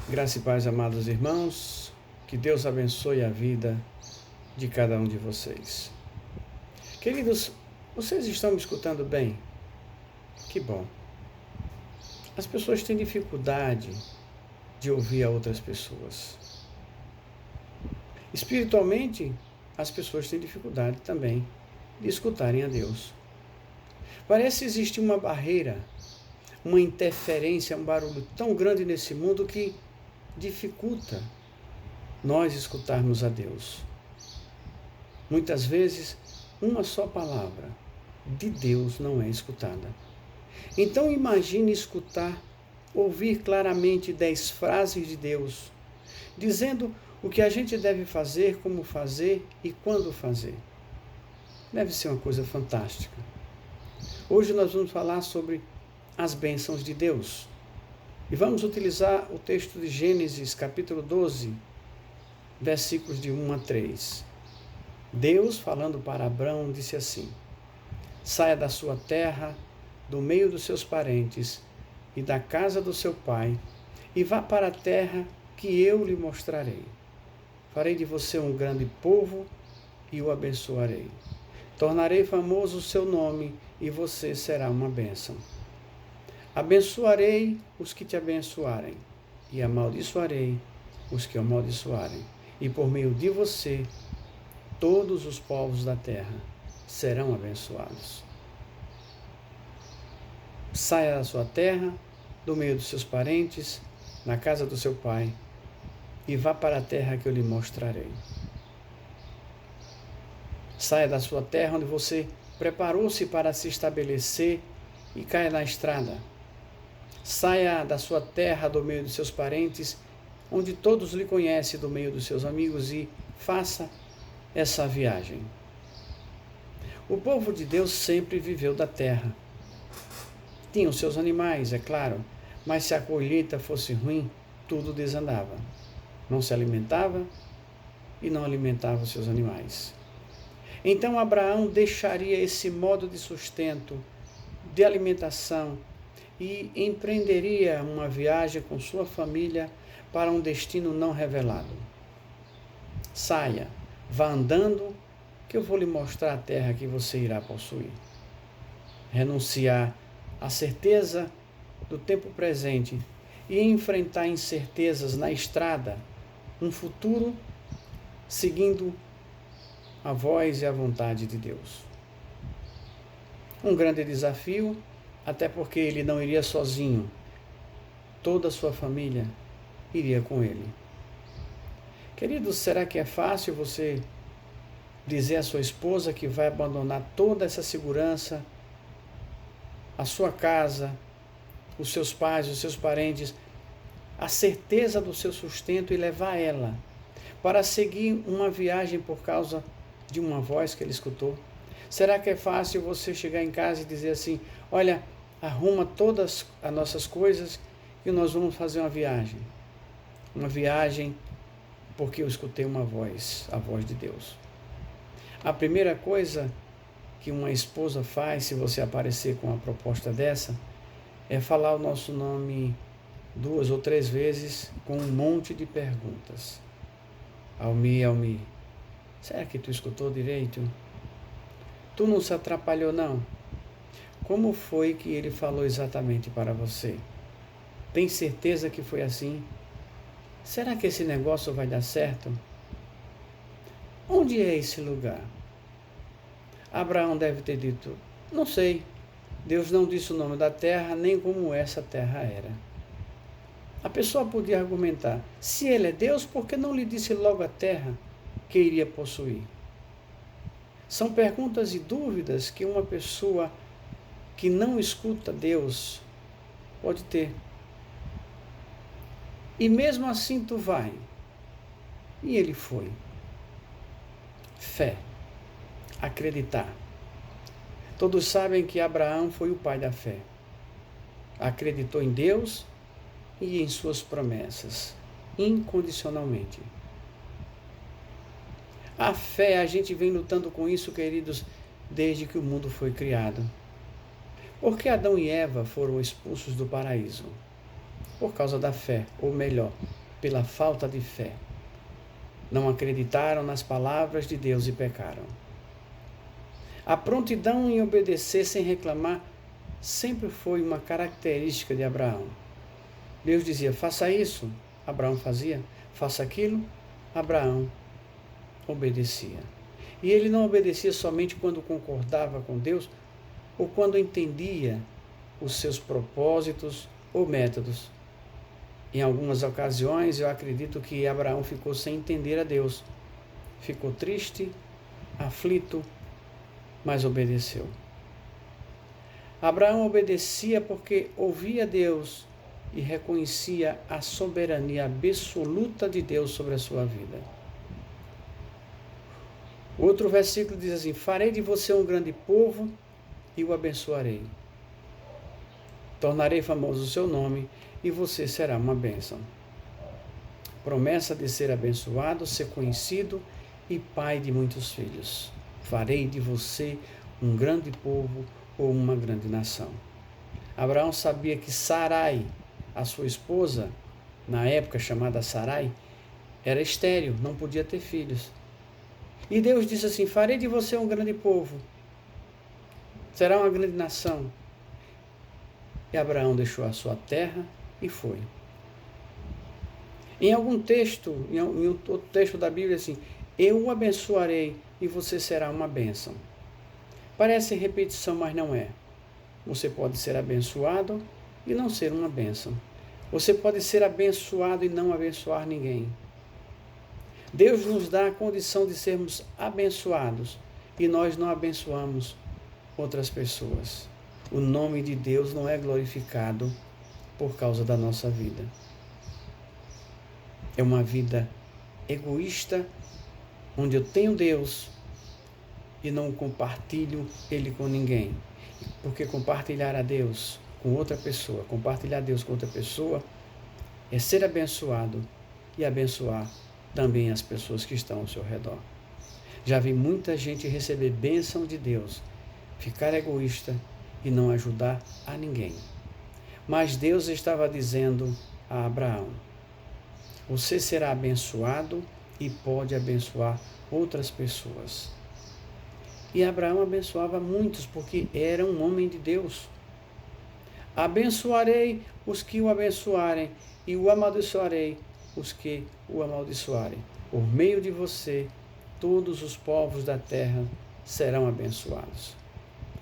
Graça e paz, amados irmãos, que Deus abençoe a vida de cada um de vocês. Queridos, vocês estão me escutando bem? Que bom. As pessoas têm dificuldade de ouvir a outras pessoas. Espiritualmente, as pessoas têm dificuldade também de escutarem a Deus. Parece existir uma barreira, uma interferência, um barulho tão grande nesse mundo que dificulta nós escutarmos a Deus. Muitas vezes, uma só palavra de Deus não é escutada. Então imagine escutar, ouvir claramente 10 frases de Deus, dizendo o que a gente deve fazer, como fazer e quando fazer. Deve ser uma coisa fantástica. Hoje nós vamos falar sobre as bênçãos de Deus. E vamos utilizar o texto de Gênesis, capítulo 12, versículos de 1 a 3. Deus, falando para Abrão, disse assim: saia da sua terra, do meio dos seus parentes e da casa do seu pai, e vá para a terra que eu lhe mostrarei. Farei de você um grande povo e o abençoarei. Tornarei famoso o seu nome e você será uma bênção. Abençoarei os que te abençoarem e amaldiçoarei os que amaldiçoarem. E por meio de você, todos os povos da terra serão abençoados. Saia da sua terra, do meio dos seus parentes, na casa do seu pai, e vá para a terra que eu lhe mostrarei. Saia da sua terra onde você preparou-se para se estabelecer e caia na estrada. Saia da sua terra, do meio dos seus parentes, onde todos lhe conhecem, do meio dos seus amigos, e faça essa viagem. O povo de Deus sempre viveu da terra. Tinham seus animais, é claro, mas se a colheita fosse ruim, tudo desandava. Não se alimentava e não alimentava os seus animais. Então Abraão deixaria esse modo de sustento, de alimentação, e empreenderia uma viagem com sua família para um destino não revelado. Saia, vá andando, que eu vou lhe mostrar a terra que você irá possuir. Renunciar à certeza do tempo presente e enfrentar incertezas na estrada, um futuro seguindo a voz e a vontade de Deus. Um grande desafio, até porque ele não iria sozinho. Toda a sua família iria com ele. Queridos, será que é fácil você dizer à sua esposa que vai abandonar toda essa segurança, a sua casa, os seus pais, os seus parentes, a certeza do seu sustento e levar ela para seguir uma viagem por causa de uma voz que ele escutou? Será que é fácil você chegar em casa e dizer assim: olha, arruma todas as nossas coisas e nós vamos fazer uma viagem? Uma viagem porque eu escutei uma voz, a voz de Deus. A primeira coisa que uma esposa faz, se você aparecer com uma proposta dessa, é falar o nosso nome 2 ou 3 vezes com um monte de perguntas. Almi, Almi, será que tu escutou direito? Tu não se atrapalhou, não? Como foi que ele falou exatamente para você? Tem certeza que foi assim? Será que esse negócio vai dar certo? Onde é esse lugar? Abraão deve ter dito: não sei. Deus não disse o nome da terra, nem como essa terra era. A pessoa podia argumentar: se ele é Deus, por que não lhe disse logo a terra que iria possuir? São perguntas e dúvidas que uma pessoa que não escuta Deus pode ter. E mesmo assim tu vai. E ele foi. Fé. Acreditar. Todos sabem que Abraão foi o pai da fé. Acreditou em Deus e em suas promessas, incondicionalmente. A fé, a gente vem lutando com isso, queridos, desde que o mundo foi criado. Por que Adão e Eva foram expulsos do paraíso? por causa da fé, ou melhor, pela falta de fé. Não acreditaram nas palavras de Deus e pecaram. A prontidão em obedecer sem reclamar sempre foi uma característica de Abraão. Deus dizia, faça isso, Abraão fazia, faça aquilo, Abraão obedecia. E ele não obedecia somente quando concordava com Deus ou quando entendia os seus propósitos ou métodos. Em algumas ocasiões, eu acredito que Abraão ficou sem entender a Deus. Ficou triste, aflito, mas obedeceu. Abraão obedecia porque ouvia Deus e reconhecia a soberania absoluta de Deus sobre a sua vida. Outro versículo diz assim, farei de você um grande povo e o abençoarei. Tornarei famoso o seu nome e você será uma bênção. Promessa de ser abençoado, ser conhecido e pai de muitos filhos. Farei de você um grande povo ou uma grande nação. Abraão sabia que Sarai, a sua esposa, na época chamada Sarai, era estéril, não podia ter filhos. E Deus disse assim, farei de você um grande povo, será uma grande nação. E Abraão deixou a sua terra e foi. Em algum texto, em outro texto da Bíblia, assim, eu o abençoarei e você será uma bênção. Parece repetição, mas não é. Você pode ser abençoado e não ser uma bênção. Você pode ser abençoado e não abençoar ninguém. Deus nos dá a condição de sermos abençoados e nós não abençoamos outras pessoas. O nome de Deus não é glorificado por causa da nossa vida. É uma vida egoísta, onde eu tenho Deus e não compartilho Ele com ninguém. Porque compartilhar a Deus com outra pessoa, compartilhar Deus com outra pessoa, é ser abençoado e abençoar também as pessoas que estão ao seu redor. Já vi muita gente receber bênção de Deus, ficar egoísta e não ajudar a ninguém. Mas Deus estava dizendo a Abraão, você será abençoado e pode abençoar outras pessoas. E Abraão abençoava muitos, porque era um homem de Deus. Abençoarei os que o abençoarem e o amaldiçoarei os que o amaldiçoarem. Por meio de você, todos os povos da terra serão abençoados.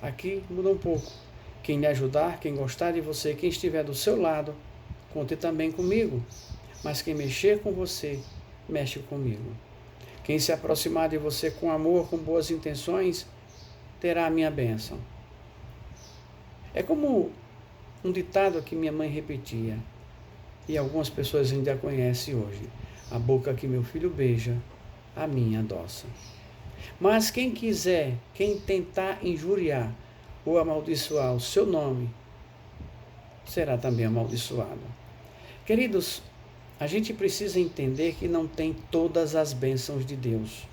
Aqui muda um pouco. Quem lhe ajudar, quem gostar de você, quem estiver do seu lado, conte também comigo. Mas quem mexer com você, mexe comigo. Quem se aproximar de você com amor, com boas intenções, terá a minha bênção. É como um ditado que minha mãe repetia, e algumas pessoas ainda conhecem hoje. A boca que meu filho beija, a minha adoça. Mas quem quiser, quem tentar injuriar ou amaldiçoar o seu nome, será também amaldiçoado. Queridos, a gente precisa entender que não tem todas as bênçãos de Deus.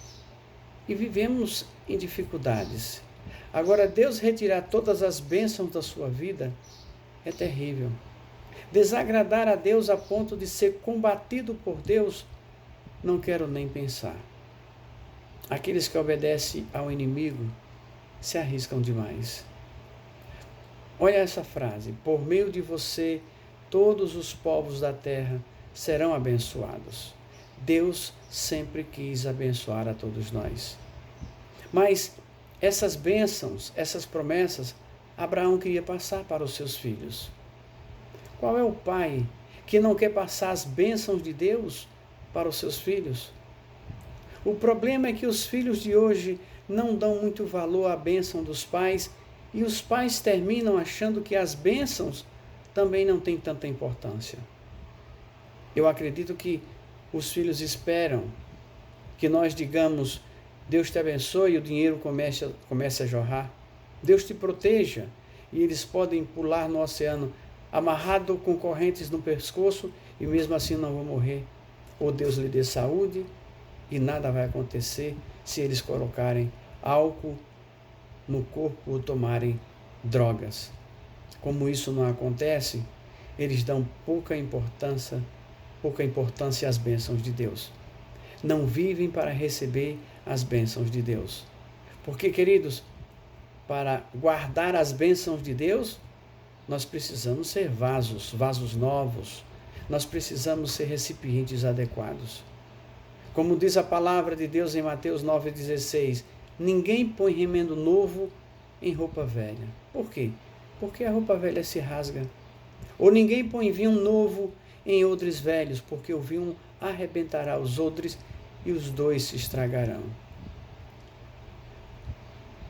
E vivemos em dificuldades. Agora, Deus retirar todas as bênçãos da sua vida é terrível. Desagradar a Deus a ponto de ser combatido por Deus, não quero nem pensar. Aqueles que obedecem ao inimigo se arriscam demais. Olha essa frase, por meio de você, todos os povos da terra serão abençoados. Deus sempre quis abençoar a todos nós. Mas essas bênçãos, essas promessas, Abraão queria passar para os seus filhos. Qual é o pai que não quer passar as bênçãos de Deus para os seus filhos? O problema é que os filhos de hoje não dão muito valor à bênção dos pais e os pais terminam achando que as bênçãos também não têm tanta importância. Eu acredito que os filhos esperam que nós digamos, Deus te abençoe e o dinheiro comece a jorrar. Deus te proteja e eles podem pular no oceano amarrado com correntes no pescoço e mesmo assim não vão morrer. Ou Deus lhe dê saúde e nada vai acontecer se eles colocarem álcool no corpo ou tomarem drogas. Como isso não acontece, eles dão pouca importância às bênçãos de Deus. Não vivem para receber as bênçãos de Deus. Porque, queridos, para guardar as bênçãos de Deus, nós precisamos ser vasos novos. Nós precisamos ser recipientes adequados. Como diz a palavra de Deus em Mateus 9,16, ninguém põe remendo novo em roupa velha. Por quê? Porque a roupa velha se rasga. Ou ninguém põe vinho novo em odres velhos, porque o vinho arrebentará os odres e os dois se estragarão.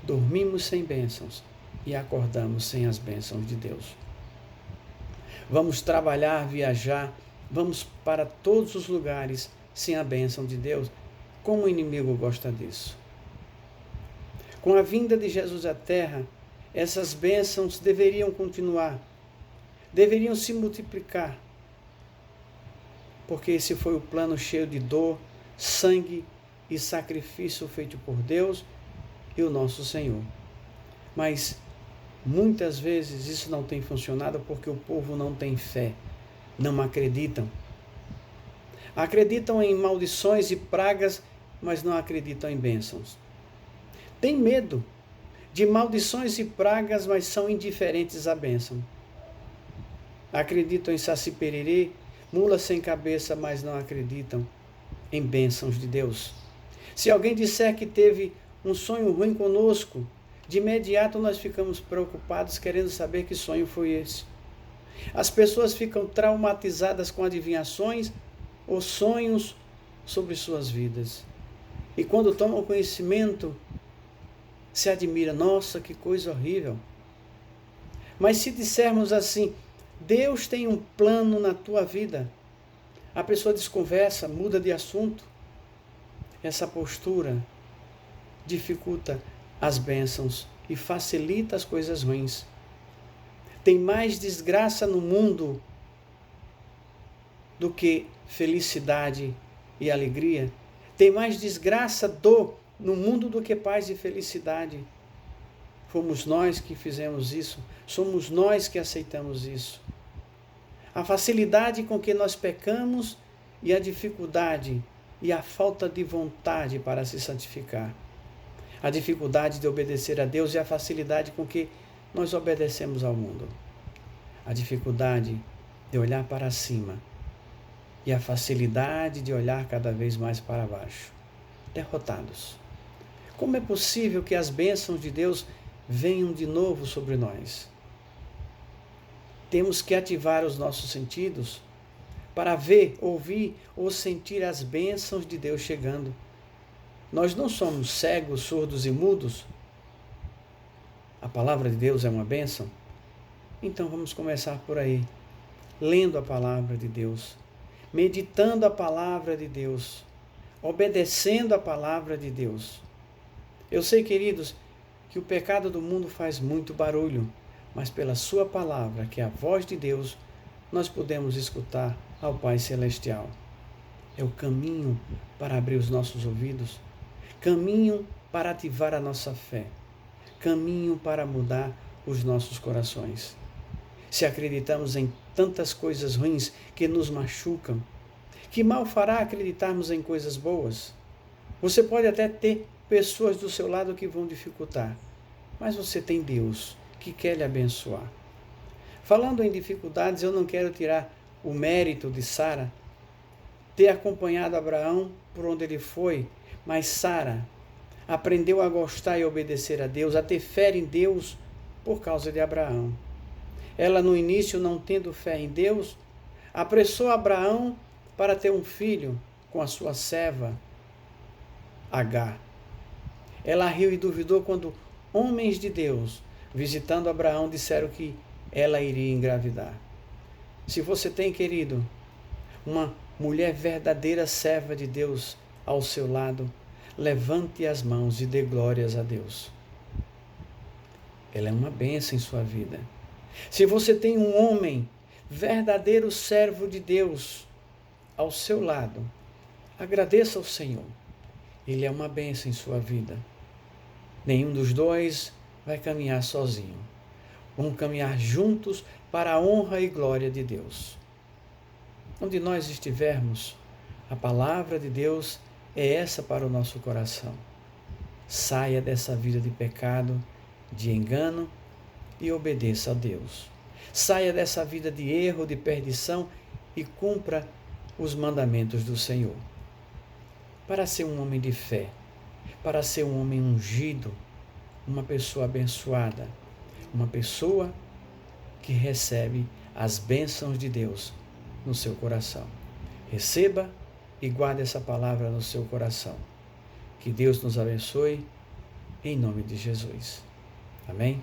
Dormimos sem bênçãos e acordamos sem as bênçãos de Deus. Vamos trabalhar, viajar, vamos para todos os lugares sem a bênção de Deus. Como o inimigo gosta disso? Com a vinda de Jesus à terra, essas bênçãos deveriam continuar, deveriam se multiplicar, porque esse foi o plano cheio de dor, sangue e sacrifício feito por Deus e o nosso Senhor. Mas muitas vezes isso não tem funcionado porque o povo não tem fé, não acreditam. Acreditam em maldições e pragas, mas não acreditam em bênçãos. Tem medo de maldições e pragas, mas são indiferentes à bênção. Acreditam em saci pererê, mula sem cabeça, mas não acreditam em bênçãos de Deus. Se alguém disser que teve um sonho ruim conosco, de imediato nós ficamos preocupados, querendo saber que sonho foi esse. As pessoas ficam traumatizadas com adivinhações ou sonhos sobre suas vidas. E quando tomam conhecimento, se admira, nossa, que coisa horrível. Mas se dissermos assim, Deus tem um plano na tua vida, a pessoa desconversa, muda de assunto. Essa postura dificulta as bênçãos e facilita as coisas ruins. Tem mais desgraça no mundo do que felicidade e alegria. Tem mais desgraça, dor no mundo do que paz e felicidade. Fomos nós que fizemos isso, somos nós que aceitamos isso. A facilidade com que nós pecamos e a dificuldade e a falta de vontade para se santificar. A dificuldade de obedecer a Deus e a facilidade com que nós obedecemos ao mundo. A dificuldade de olhar para cima e a facilidade de olhar cada vez mais para baixo. Derrotados. Como é possível que as bênçãos de Deus venham de novo sobre nós? Temos que ativar os nossos sentidos para ver, ouvir ou sentir as bênçãos de Deus chegando. Nós não somos cegos, surdos e mudos. A palavra de Deus é uma bênção. Então vamos começar por aí, lendo a palavra de Deus, meditando a palavra de Deus, obedecendo a palavra de Deus. Eu sei, queridos, que o pecado do mundo faz muito barulho, mas pela sua palavra, que é a voz de Deus, nós podemos escutar ao Pai Celestial. É o caminho para abrir os nossos ouvidos, caminho para ativar a nossa fé, caminho para mudar os nossos corações. Se acreditamos em tantas coisas ruins que nos machucam, que mal fará acreditarmos em coisas boas? Você pode até ter pessoas do seu lado que vão dificultar, mas você tem Deus que quer lhe abençoar. Falando em dificuldades, eu não quero tirar o mérito de Sara ter acompanhado Abraão por onde ele foi, mas Sara aprendeu a gostar e obedecer a Deus, a ter fé em Deus por causa de Abraão. Ela, no início, não tendo fé em Deus, apressou Abraão para ter um filho com a sua serva, Agar. Ela riu e duvidou quando homens de Deus, visitando Abraão, disseram que ela iria engravidar. Se você tem, querido, uma mulher verdadeira serva de Deus ao seu lado, levante as mãos e dê glórias a Deus. Ela é uma bênção em sua vida. Se você tem um homem, verdadeiro servo de Deus, ao seu lado, agradeça ao Senhor. Ele é uma bênção em sua vida. Nenhum dos dois vai caminhar sozinho. Vão caminhar juntos para a honra e glória de Deus. Onde nós estivermos, a palavra de Deus é essa para o nosso coração. Saia dessa vida de pecado, de engano e obedeça a Deus. Saia dessa vida de erro, de perdição e cumpra os mandamentos do Senhor. Para ser um homem de fé, para ser um homem ungido, uma pessoa abençoada, uma pessoa que recebe as bênçãos de Deus no seu coração. Receba e guarde essa palavra no seu coração. Que Deus nos abençoe, em nome de Jesus. Amém?